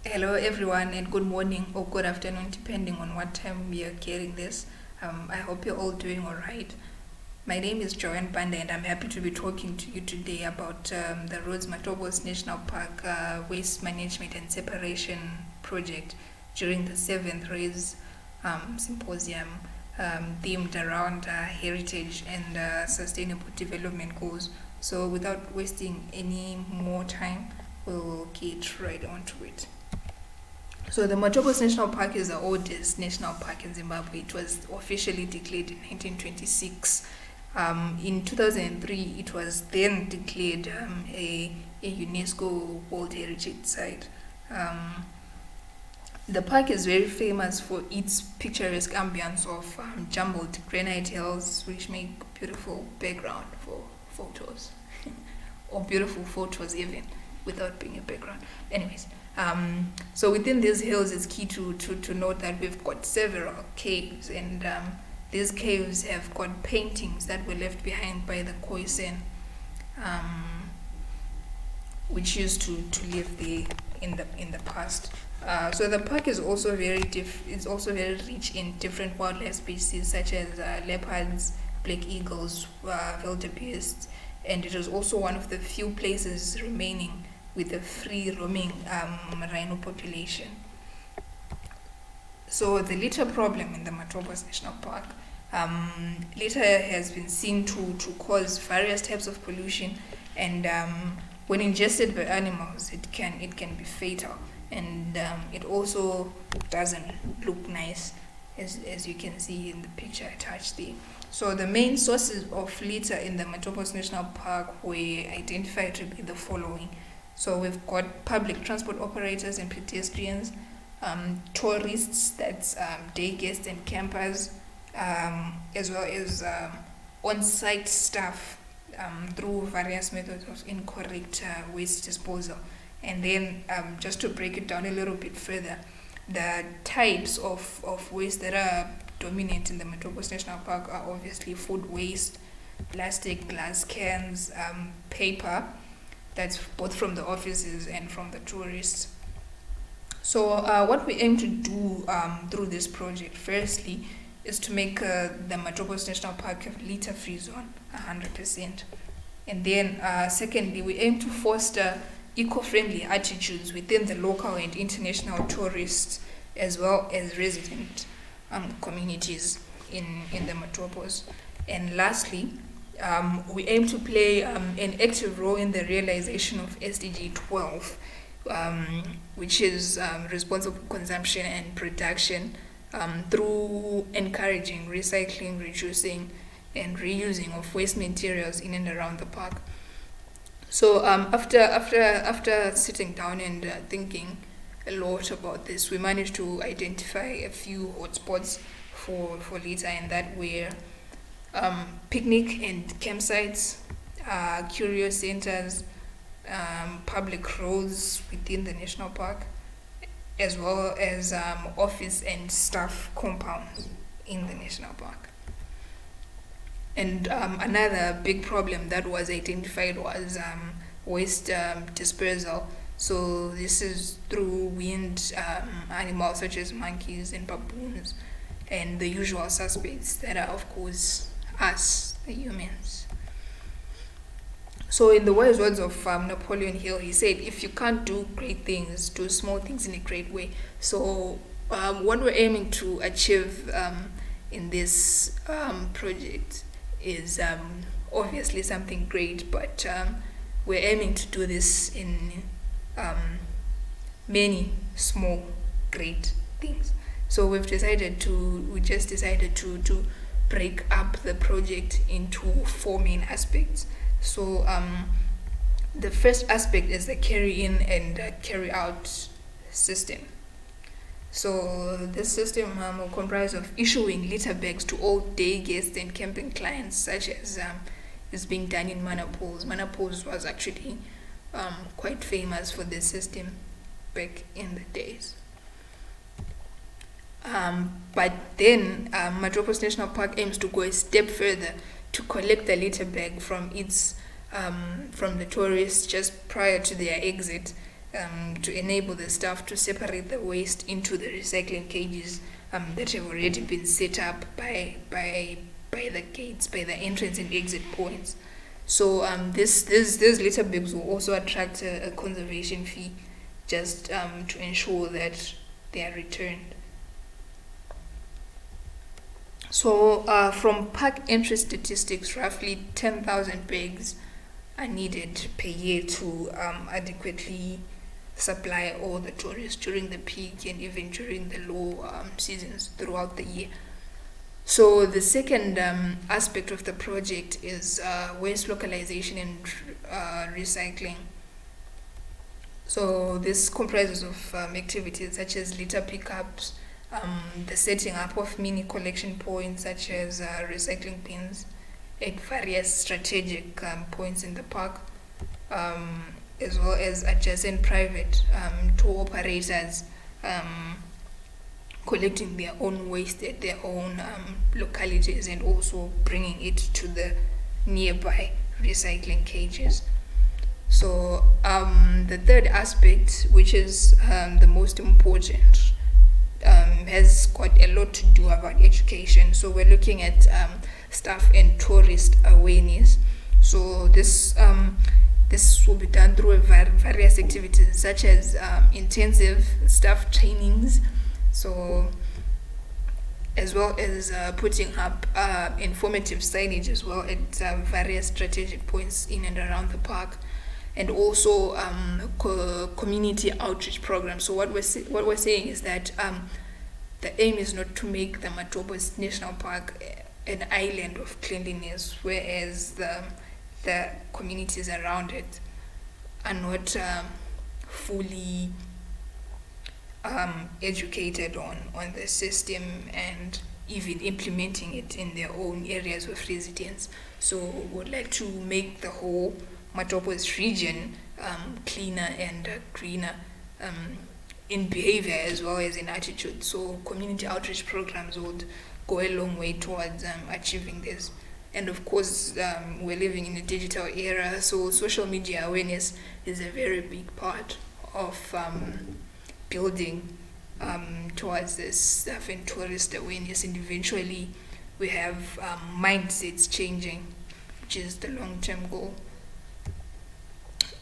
Hello, everyone, and good morning or good afternoon, depending on what time you're hearing this. I hope you're all doing all right. My name is Joanne Banda, and I'm happy to be talking to you today about the Rhodes Matopos National Park Waste Management and Separation Project during the 7th RAISE Symposium themed around heritage and sustainable development goals. So, without wasting any more time, we'll get right onto it. So the Matopos National Park is the oldest national park in Zimbabwe. It was officially declared in 1926. In 2003, it was then declared a UNESCO World Heritage Site. The park is very famous for its picturesque ambience of jumbled granite hills, which make beautiful background for photos, or beautiful photos even, without being a background. Anyways, so within these hills, it's key to note that we've got several caves, and these caves have got paintings that were left behind by the Khoisan, which used to live there in the past. So the park is also it's also very rich in different wildlife species such as leopards, black eagles, wildebeests, and it is also one of the few places remaining with a free roaming rhino population. So the litter problem in the Matopos National Park, litter has been seen to cause various types of pollution, and when ingested by animals, it can be fatal, and it also doesn't look nice, as you can see in the picture attached there. So the main sources of litter in the Matopos National Park were identified to be the following. So we've got public transport operators and pedestrians, tourists, that's day guests and campers, as well as on-site staff through various methods of incorrect waste disposal. And then just to break it down a little bit further, the types of waste that are dominant in the Matopos National Park are obviously food waste, plastic, glass cans, paper, that's both from the offices and from the tourists. So what we aim to do through this project, firstly, is to make the Matopos National Park a litter-free zone, 100%. And then secondly, we aim to foster eco-friendly attitudes within the local and international tourists, as well as resident communities in the Matopos. And lastly, we aim to play an active role in the realization of SDG 12, which is responsible consumption and production, through encouraging recycling, reducing, and reusing of waste materials in and around the park. So after sitting down and thinking a lot about this, we managed to identify a few hotspots for litter, and that were picnic and campsites, curio centers, public roads within the national park, as well as office and staff compounds in the national park. And another big problem that was identified was waste dispersal. So this is through wind animals such as monkeys and baboons, and the usual suspects that are, of course, us, the humans. So in the wise words of Napoleon Hill, he said, if you can't do great things, do small things in a great way. So what we're aiming to achieve in this project is obviously something great, but we're aiming to do this in many small great things. So we just decided to break up the project into 4 main aspects. So the first aspect is the carry in and carry out system. So this system will comprise of issuing litter bags to all day guests and camping clients, such as is being done in Matopos. Matopos was actually quite famous for this system back in the days. But then Matopos National Park aims to go a step further to collect the litter bag from the tourists just prior to their exit, to enable the staff to separate the waste into the recycling cages that have already been set up by the gates, by the entrance and exit points. So these litter bags will also attract a conservation fee, just to ensure that they are returned. So from park entry statistics, roughly 10,000 bags are needed per year to adequately supply all the tourists during the peak and even during the low seasons throughout the year. So the second aspect of the project is waste localization and recycling. So this comprises of activities such as litter pickups, the setting up of mini collection points such as recycling bins at various strategic points in the park, as well as adjacent private tour operators collecting their own waste at their own localities and also bringing it to the nearby recycling cages. So the third aspect, which is the most important, has got a lot to do about education. So we're looking at staff and tourist awareness. So this will be done through various activities such as intensive staff trainings, so as well as putting up informative signage as well at various strategic points in and around the park, and also community outreach programs. So what we're saying is that the aim is not to make the Matopos National Park an island of cleanliness, whereas the communities around it are not fully educated on the system and even implementing it in their own areas of residence. So we would like to make the whole Matopos region cleaner and greener in behavior as well as in attitude. So community outreach programs would go a long way towards achieving this. And of course, we're living in a digital era, so social media awareness is a very big part of building towards this staff and tourist awareness, and eventually we have mindsets changing, which is the long-term goal.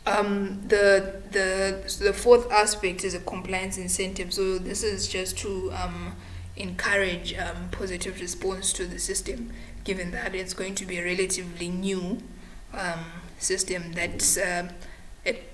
The fourth aspect is a compliance incentive. So this is just to encourage positive response to the system, given that it's going to be a relatively new system that's a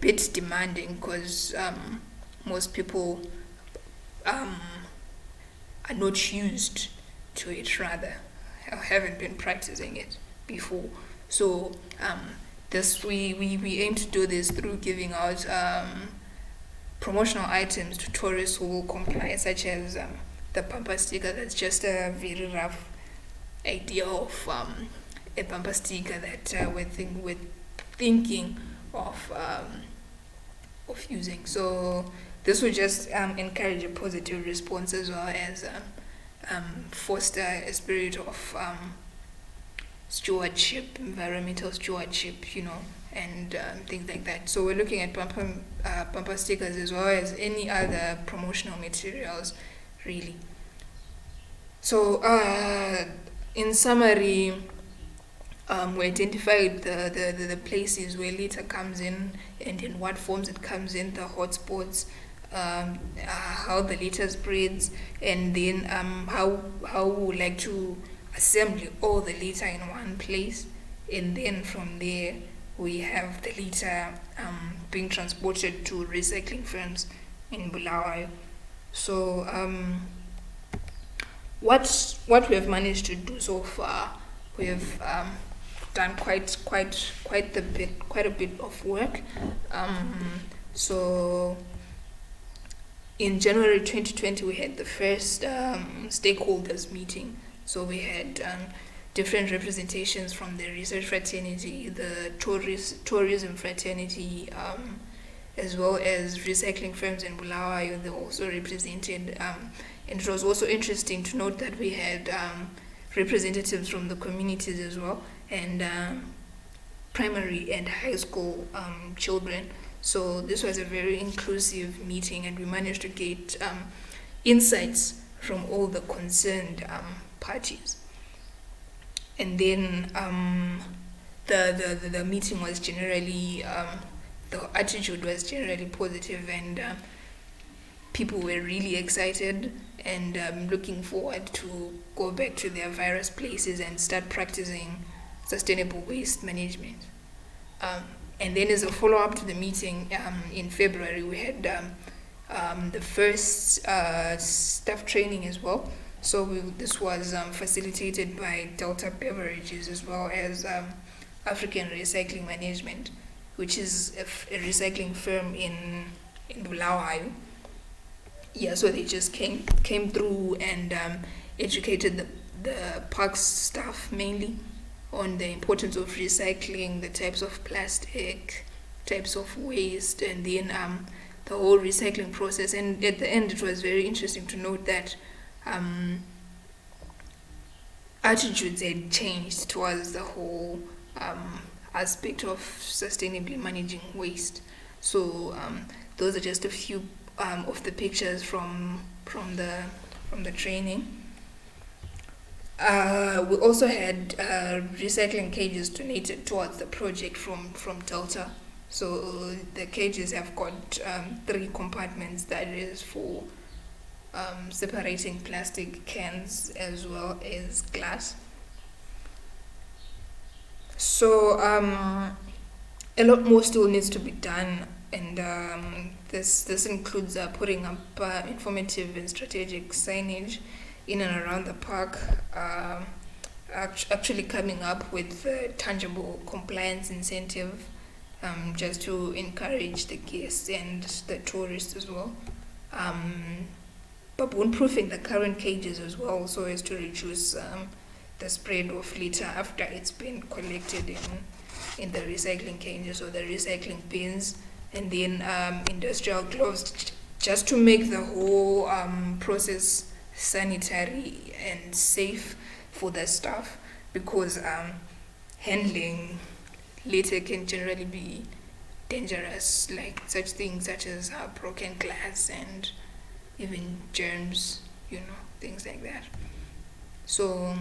bit demanding, because most people are not used to it, rather, or haven't been practicing it before. So this we aim to do this through giving out promotional items to tourists who will comply, such as the bumper sticker. That's just a very rough idea of a bumper sticker that we're thinking of using. So this will just encourage a positive response, as well as foster a spirit of stewardship, environmental stewardship, and things like that. So we're looking at bumper stickers as well as any other promotional materials, really. So in summary, we identified the places where litter comes in and in what forms it comes in, the hotspots, how the litter spreads, and then how we would like to assemble all the litter in one place, and then from there we have the litter being transported to recycling firms in Bulawayo. So what we have managed to do so far, we have done quite a bit of work. So in January 2020, we had the first stakeholders meeting. So we had different representations from the research fraternity, the tourism fraternity, as well as recycling firms in Bulawayo. They were also represented, and it was also interesting to note that we had representatives from the communities as well, and primary and high school children. So this was a very inclusive meeting, and we managed to get insights from all the concerned parties. And then the meeting was generally, the attitude was generally positive, and people were really excited and looking forward to go back to their various places and start practicing sustainable waste management. And then as a follow-up to the meeting in February, we had the first staff training as well. So this was facilitated by Delta Beverages, as well as African Recycling Management, which is a recycling firm in Bulawayo. Yeah, so they just came through and educated the park's staff mainly on the importance of recycling, the types of plastic, types of waste, and then the whole recycling process. And at the end, it was very interesting to note that attitudes had changed towards the whole aspect of sustainably managing waste. So those are just a few of the pictures from the training. We also had recycling cages donated towards the project from Delta. So the cages have got 3 compartments, that is for separating plastic cans as well as glass. So a lot more still needs to be done, and this includes putting up informative and strategic signage in and around the park, actually coming up with tangible compliance incentive, just to encourage the guests and the tourists as well. Baboon-proofing the current cages as well, so as to reduce the spread of litter after it's been collected in the recycling cages or the recycling bins, and then industrial gloves, just to make the whole process sanitary and safe for the staff, because handling litter can generally be dangerous, like such things such as broken glass and even germs, things like that. So,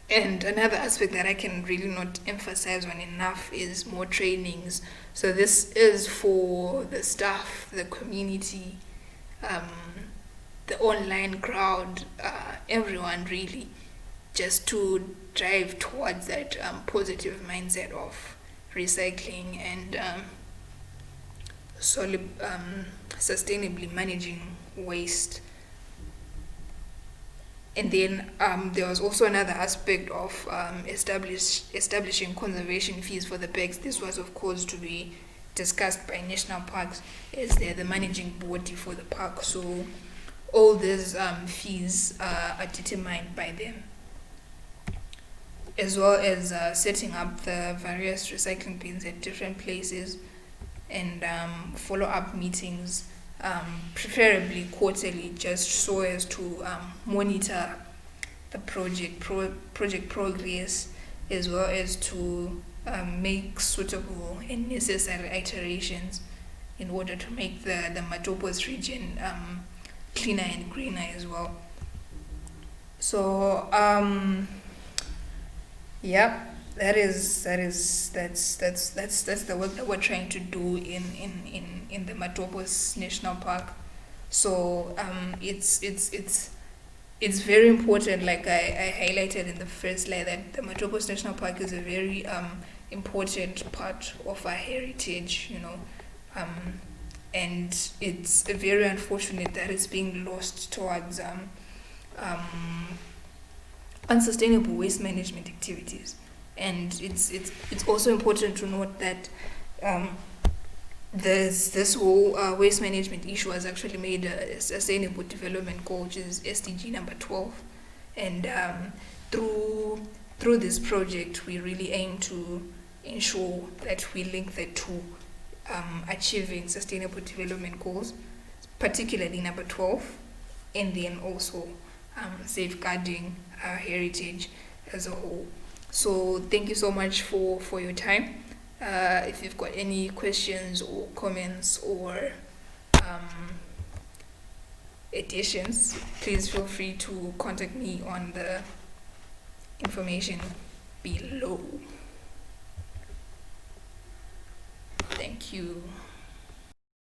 and another aspect that I can really not emphasize on enough is more trainings. So this is for the staff, the community, the online crowd, everyone really, just to drive towards that positive mindset of recycling and sustainably managing waste. And then there was also another aspect of establishing conservation fees for the bags. This was, of course, to be discussed by national parks, as they're the managing body for the park. So all these fees are determined by them, as well as setting up the various recycling bins at different places, and follow-up meetings, preferably quarterly, just so as to monitor the project progress, as well as to make suitable and necessary iterations in order to make the Matopos region cleaner and greener as well. So that's the work that we're trying to do in the Matopos National Park. So it's very important, like I highlighted in the first slide, that the Matopos National Park is a very important part of our heritage, and it's very unfortunate that it's being lost towards unsustainable waste management activities. And it's also important to note that this whole waste management issue has actually made a sustainable development goal, which is SDG number 12. And through this project, we really aim to ensure that we link the two, achieving sustainable development goals, particularly number 12, and then also safeguarding our heritage as a whole. So thank you so much for your time. If you've got any questions or comments or additions, please feel free to contact me on the information below. Thank you.